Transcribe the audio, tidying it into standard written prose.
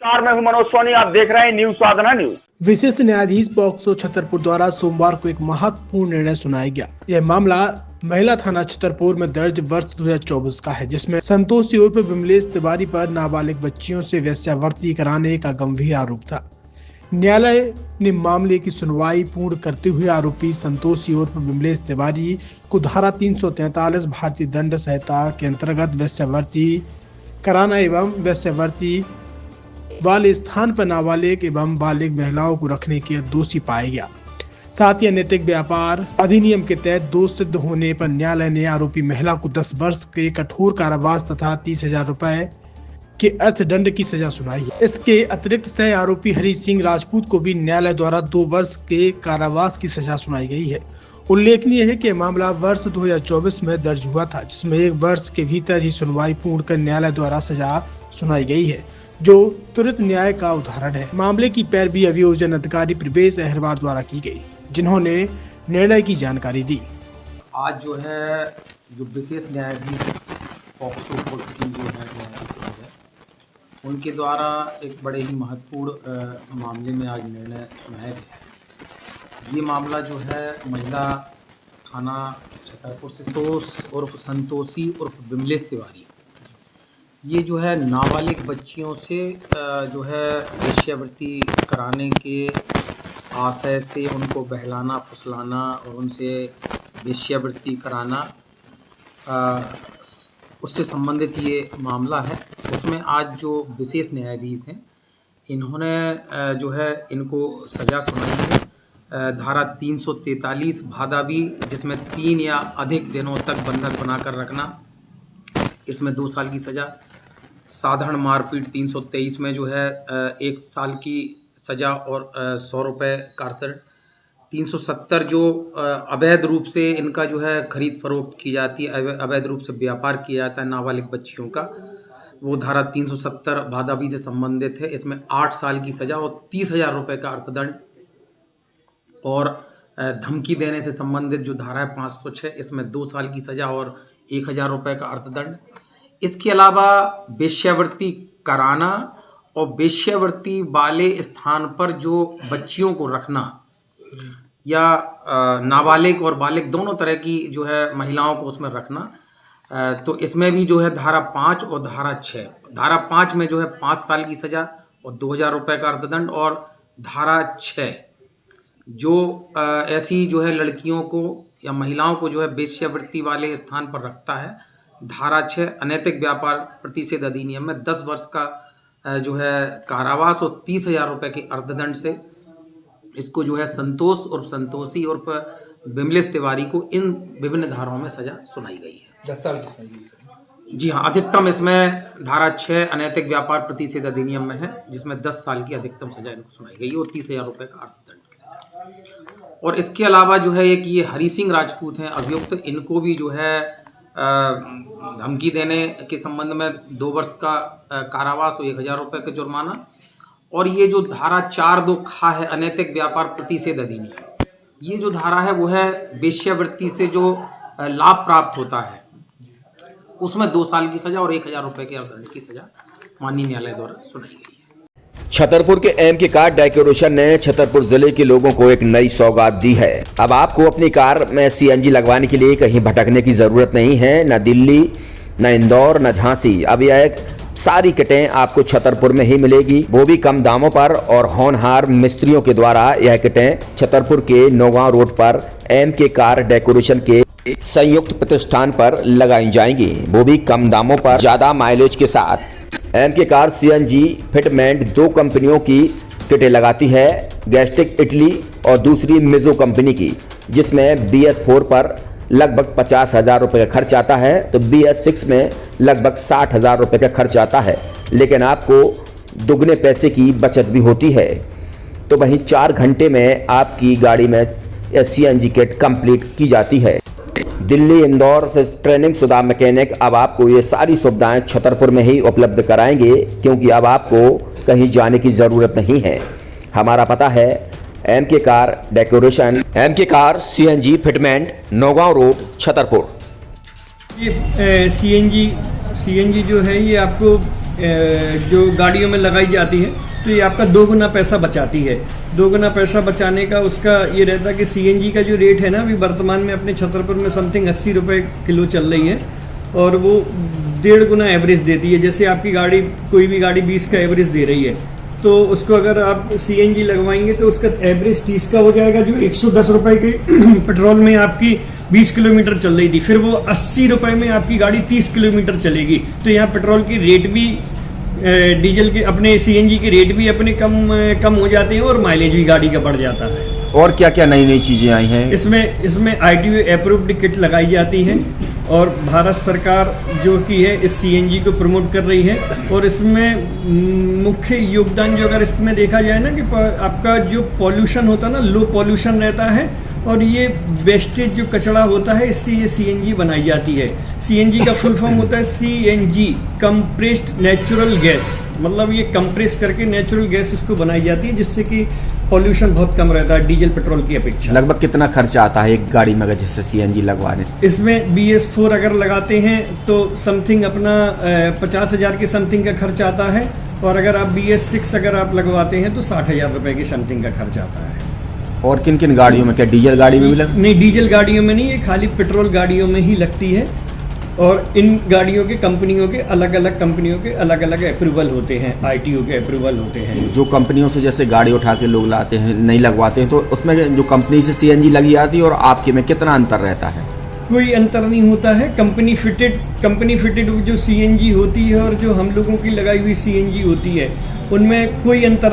नमस्कार, मैं हूं मनोज सोनी। आप देख रहे हैं न्यूज साधना न्यूज। विशेष न्यायाधीश पॉक्सो छतरपुर द्वारा सोमवार को एक महत्वपूर्ण निर्णय सुनाया गया। यह मामला महिला थाना छतरपुर में दर्ज वर्ष 2024 का है, जिसमें संतोषी उर्फ विमलेश तिवारी पर नाबालिग बच्चियों से वेश्यावृत्ति कराने का गंभीर आरोप था। न्यायालय ने मामले की सुनवाई पूर्ण करते हुए आरोपी संतोषी उर्फ विमलेश तिवारी को धारा 343 भारतीय दंड संहिता के अंतर्गत वेश्यावृत्ति कराना एवं वेश्यावृत्ति वाले स्थान पर नाबालिग एवं बालिग महिलाओं को रखने के दोषी पाया गया। साथ ही अनैतिक व्यापार अधिनियम के तहत दोष सिद्ध होने पर न्यायालय ने आरोपी महिला को 10 वर्ष के कठोर कारावास तथा 30,000 रुपए के अर्थदंड की सजा सुनाई है। इसके अतिरिक्त सह आरोपी हरी सिंह राजपूत को भी न्यायालय द्वारा 2 वर्ष के कारावास की सजा सुनाई गई है। उल्लेखनीय है कि मामला वर्ष 2024 में दर्ज हुआ था, जिसमें 1 वर्ष के भीतर ही सुनवाई पूर्ण कर न्यायालय द्वारा सजा सुनाई गई है, जो तुरंत न्याय का उदाहरण है। मामले की पैरवी अभियोजन अधिकारी प्रवेश अहरवार द्वारा की गई, जिन्होंने निर्णय की जानकारी दी। आज जो विशेष न्यायाधीश पॉक्सो कोर्ट की न्यायाधीश है, उनके द्वारा एक बड़े ही महत्वपूर्ण मामले में आज निर्णय सुनाया गया है। ये मामला महिला थाना छतरपुर से संतोषी उर्फ विमलेश तिवारी, ये नाबालिग बच्चियों से वेश्यावृत्ति कराने के आशय से उनको बहलाना फुसलाना और उनसे वेश्यावृत्ति कराना, उससे संबंधित ये मामला है। उसमें आज जो विशेष न्यायाधीश हैं, इन्होंने इनको सज़ा सुनाई है। धारा 343 भादाबी, जिसमें 3 या अधिक दिनों तक बंधक बनाकर रखना, इसमें 2 साल की सज़ा। साधारण मारपीट 323 में 1 साल की सज़ा और 100 रुपये का अर्थदंड। 370 जो अवैध रूप से इनका खरीद फरोख्त की जाती है, अवैध रूप से व्यापार किया जाता है नाबालिग बच्चियों का, वो धारा 370 भादाबी से संबंधित है। इसमें 8 साल की सज़ा और 30,000 रुपये का अर्थदंड। और धमकी देने से संबंधित जो धारा है 506, इसमें 2 साल की सज़ा और 1,000 रुपये का अर्थदंड। इसके अलावा वेश्यावृत्ति कराना और वेश्यावृत्ति वाले स्थान पर जो बच्चियों को रखना या नाबालिग और बालिग दोनों तरह की महिलाओं को उसमें रखना, तो इसमें भी धारा 5 और धारा 6। धारा 5 में 5 साल की सज़ा और 2,000 रुपये का अर्थदंड, और धारा 6 जो ऐसी लड़कियों को या महिलाओं को वेश्यावृत्ति वाले स्थान पर रखता है, धारा 6 अनैतिक व्यापार प्रतिषेध अधिनियम में 10 वर्ष का कारावास और 30,000 रुपये के अर्थदंड से इसको संतोष उर्फ संतोषी उर्फ विमलेश तिवारी को इन विभिन्न धाराओं में सजा सुनाई गई है। 10 साल की सुनाई गई। जी हाँ, अधिकतम इसमें धारा 6 अनैतिक व्यापार प्रतिषेध अधिनियम में है, जिसमें 10 साल की अधिकतम सजा इनको सुनाई गई और 30,000 रुपये का अर्थदंड की सजा। और इसके अलावा एक ये हरी सिंह राजपूत हैं अभियुक्त, इनको भी धमकी देने के संबंध में 2 वर्ष का कारावास और 1,000 रुपये का जुर्माना। और ये जो धारा 4(2) खा है अनैतिक व्यापार प्रतिषेध अधिनियम, ये जो धारा है वो है वेश्यावृत्ति से जो लाभ प्राप्त होता है, उसमें 2 साल की सजा और 1,000 रुपये के अर्थदंड की सजा माननीय न्यायालय द्वारा सुनाई गई है। छतरपुर के एमके कार डेकोरेशन ने छतरपुर जिले के लोगों को एक नई सौगात दी है। अब आपको अपनी कार में सीएनजी लगवाने के लिए कहीं भटकने की जरूरत नहीं है, न दिल्ली, न इंदौर, न झांसी। अब यह सारी किटें आपको छतरपुर में ही मिलेगी, वो भी कम दामों पर। और होनहार मिस्त्रियों के द्वारा यह किटें छतरपुर के नौगांव रोड पर एमके कार डेकोरेशन के संयुक्त प्रतिष्ठान पर लगाई जाएंगी, वो भी कम दामों पर, ज्यादा माइलेज के साथ। एमके कार सीएनजी फिटमेंट 2 कंपनियों की किटें लगाती है, गैस्ट्रिक इटली और दूसरी मिजो कंपनी की, जिसमें BS4 पर लगभग 50,000 रुपये का खर्च आता है, तो BS6 में लगभग 60,000 रुपये का खर्च आता है, लेकिन आपको दुगने पैसे की बचत भी होती है। तो वहीं 4 घंटे में आपकी गाड़ी में सीएनजी किट कंप्लीट की जाती है। दिल्ली, इंदौर से ट्रेनिंग शुदा मैकेनिक अब आपको ये सारी सुविधाएं छतरपुर में ही उपलब्ध कराएंगे, क्योंकि अब आपको कहीं जाने की ज़रूरत नहीं है। हमारा पता है MK car decoration, MK car CNG fitment, Naugaon road, Chhatarpur. ये सीएनजी जो है ये आपको जो गाड़ियों में लगाई जाती है, तो ये आपका 2 गुना पैसा बचाती है। 2 गुना पैसा बचाने का उसका ये रहता है कि सीएनजी का जो रेट है ना, अभी वर्तमान में अपने छतरपुर में समथिंग 80 रुपये किलो चल रही है और वो 1.5 गुना एवरेज देती है। जैसे आपकी गाड़ी, कोई भी गाड़ी 20 का एवरेज दे रही है, तो उसको अगर आप सीएनजी लगवाएंगे तो उसका एवरेज 30 का हो जाएगा, जो 110 रुपये के पेट्रोल में आपकी 20 किलोमीटर चल रही थी, फिर वो 80 रुपये में आपकी गाड़ी 30 किलोमीटर चलेगी। तो यहाँ पेट्रोल की रेट भी, डीजल के, अपने सीएनजी के रेट भी अपने कम हो जाते हैं और माइलेज भी गाड़ी का बढ़ जाता है। और क्या क्या नई नई चीजें आई हैं? इसमें ITO अप्रूव्ड किट लगाई जाती है और भारत सरकार जो की है इस सीएनजी को प्रमोट कर रही है। और इसमें मुख्य योगदान जो अगर इसमें देखा जाए ना, कि आपका जो पॉल्यूशन होता है ना, लो पॉल्यूशन रहता है और ये वेस्टेज जो कचरा होता है, इससे ये सीएनजी बनाई जाती है। सीएनजी का फुल फॉर्म होता है CNG, कंप्रेस्ड नेचुरल गैस, मतलब ये कंप्रेस करके नेचुरल गैस इसको बनाई जाती है, जिससे कि पॉल्यूशन बहुत कम रहता है डीजल पेट्रोल की अपेक्षा। लगभग कितना खर्चा आता है एक गाड़ी में अगर जैसे सीएनजी लगवाने? इसमें BS4 अगर लगाते हैं तो समथिंग अपना 50,000 के समथिंग का खर्च आता है, और अगर आप BS6 अगर आप लगवाते हैं तो 60,000 रुपए की समथिंग का खर्च आता है। और किन किन गाड़ियों में, क्या डीजल गाड़ी में भी नहीं, डीजल गाड़ियों में नहीं, ये खाली पेट्रोल गाड़ियों में ही लगती है। और इन गाड़ियों के कंपनियों के अलग अलग अप्रूवल होते हैं, ITO के अप्रूवल होते हैं। जो कंपनियों से जैसे गाड़ी उठा के लोग लाते हैं, नहीं लगवाते हैं, तो उसमें जो कंपनी से सीएनजी लगी आती है और आपके में कितना अंतर रहता है? कोई अंतर नहीं होता है। कंपनी फिटेड जो सीएनजी होती है और जो हम लोगों की लगाई हुई सीएनजी होती है, उनमें कोई अंतर